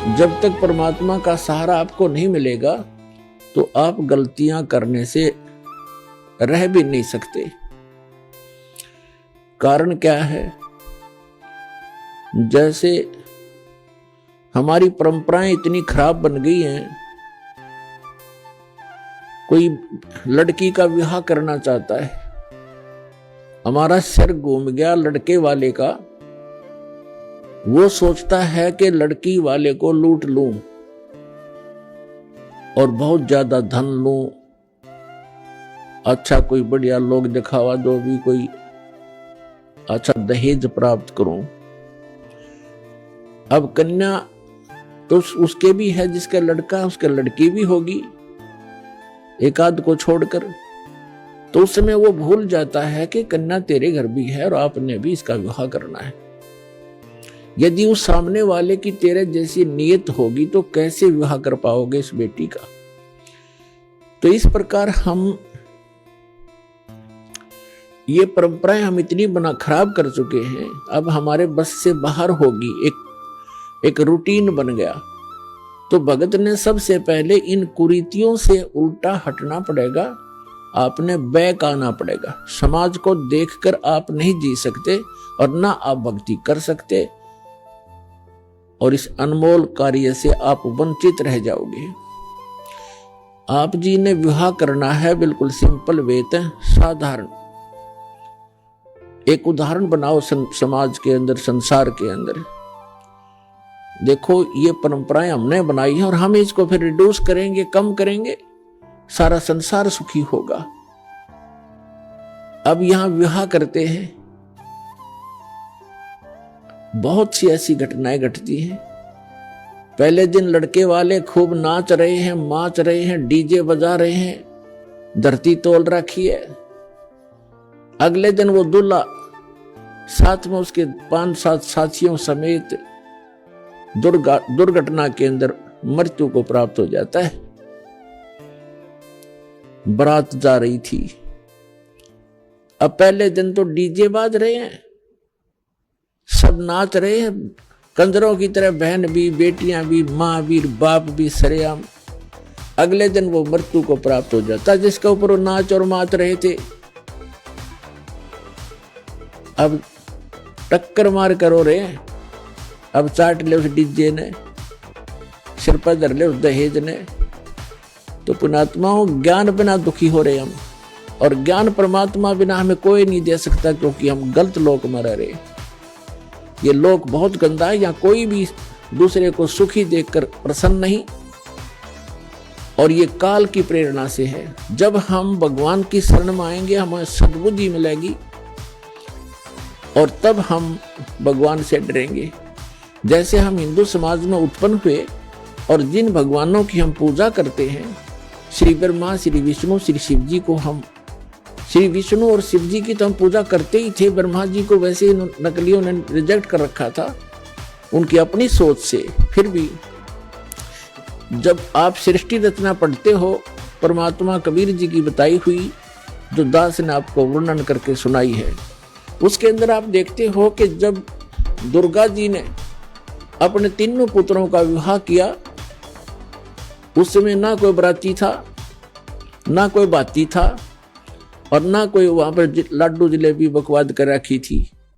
जब तक परमात्मा का सहारा आपको नहीं मिलेगा तो आप गलतियां करने से रह भी नहीं सकते। कारण क्या है? जैसे हमारी परंपराएं इतनी खराब बन गई हैं, कोई लड़की का विवाह करना चाहता है, हमारा सिर घूम गया लड़के वाले का, वो सोचता है कि लड़की वाले को लूट लूं और बहुत ज्यादा धन लूं, अच्छा कोई बढ़िया लोग दिखावा दो भी, कोई अच्छा दहेज प्राप्त करूं। अब कन्या तो उसके भी है, जिसका लड़का उसके लड़की भी होगी एक आध को छोड़कर, तो उस समय वो भूल जाता है कि कन्या तेरे घर भी है और आपने भी इसका विवाह करना है। यदि उस सामने वाले की तेरे जैसी नीयत होगी तो कैसे विवाह कर पाओगे इस बेटी का? तो इस प्रकार हम ये परंपराएं हम इतनी खराब कर चुके हैं, अब हमारे बस से बाहर होगी, एक रूटीन बन गया। तो भगत ने सबसे पहले इन कुरीतियों से उल्टा हटना पड़ेगा, आपने बैक आना पड़ेगा। समाज को देखकर आप नहीं जी सकते और ना आप भक्ति कर सकते, और इस अनमोल कार्य से आप वंचित रह जाओगे। आप जी ने विवाह करना है, बिल्कुल सिंपल वेत है, साधारण एक उदाहरण बनाओ समाज के अंदर, संसार के अंदर। देखो ये परंपराएं हमने बनाई हैं और हम इसको फिर रिड्यूस करेंगे, कम करेंगे, सारा संसार सुखी होगा। अब यहां विवाह करते हैं, बहुत सी ऐसी घटनाएं घटती हैं। पहले दिन लड़के वाले खूब नाच रहे हैं, माच रहे हैं, डीजे बजा रहे हैं, धरती तोल रखी है। अगले दिन वो दूल्हा साथ में उसके 5-7 साथियों समेत दुर्घटना के अंदर मृत्यु को प्राप्त हो जाता है। बारात जा रही थी, अब पहले दिन तो डीजे बाज रहे हैं, सब नाच रहे हैं कंजरों की तरह, बहन भी, बेटियां भी, मां भी, बाप भी सरेआम। अगले दिन वो मृत्यु को प्राप्त हो जाता जिसके ऊपर वो नाच और माच रहे थे। अब टक्कर मार कर रो रहे हैं, अब चाट ले उस डीजे ने, सिर पर धर ले उस दहेज ने। तो पुण्यात्माओं, ज्ञान बिना दुखी हो रहे हम, और ज्ञान परमात्मा बिना हमें कोई नहीं दे सकता, क्योंकि हम गलत लोक में रह रहे। ये लोक बहुत गंदा है, यहाँ कोई भी दूसरे को सुखी देखकर प्रसन्न नहीं, और ये काल की प्रेरणा से है। जब हम भगवान की शरण में आएंगे हमें सद्बुद्धि मिलेगी, और तब हम भगवान से डरेंगे। जैसे हम हिंदू समाज में उत्पन्न हुए और जिन भगवानों की हम पूजा करते हैं, श्री ब्रह्मा, श्री विष्णु, श्री शिव जी को, हम श्री विष्णु और शिव जी की तो हम पूजा करते ही थे। ब्रह्मा जी को वैसे ही नकलियों ने रिजेक्ट कर रखा था उनकी अपनी सोच से। फिर भी जब आप सृष्टि रचना पढ़ते हो, परमात्मा कबीर जी की बताई हुई जो दास ने आपको वर्णन करके सुनाई है, उसके अंदर आप देखते हो कि जब दुर्गा जी ने अपने तीनों पुत्रों का विवाह किया, उस समय ना कोई बराती था, ना कोई बाती था, और ना कोई वहां पर लाडू जलेबी बकवाद कर रखी थी।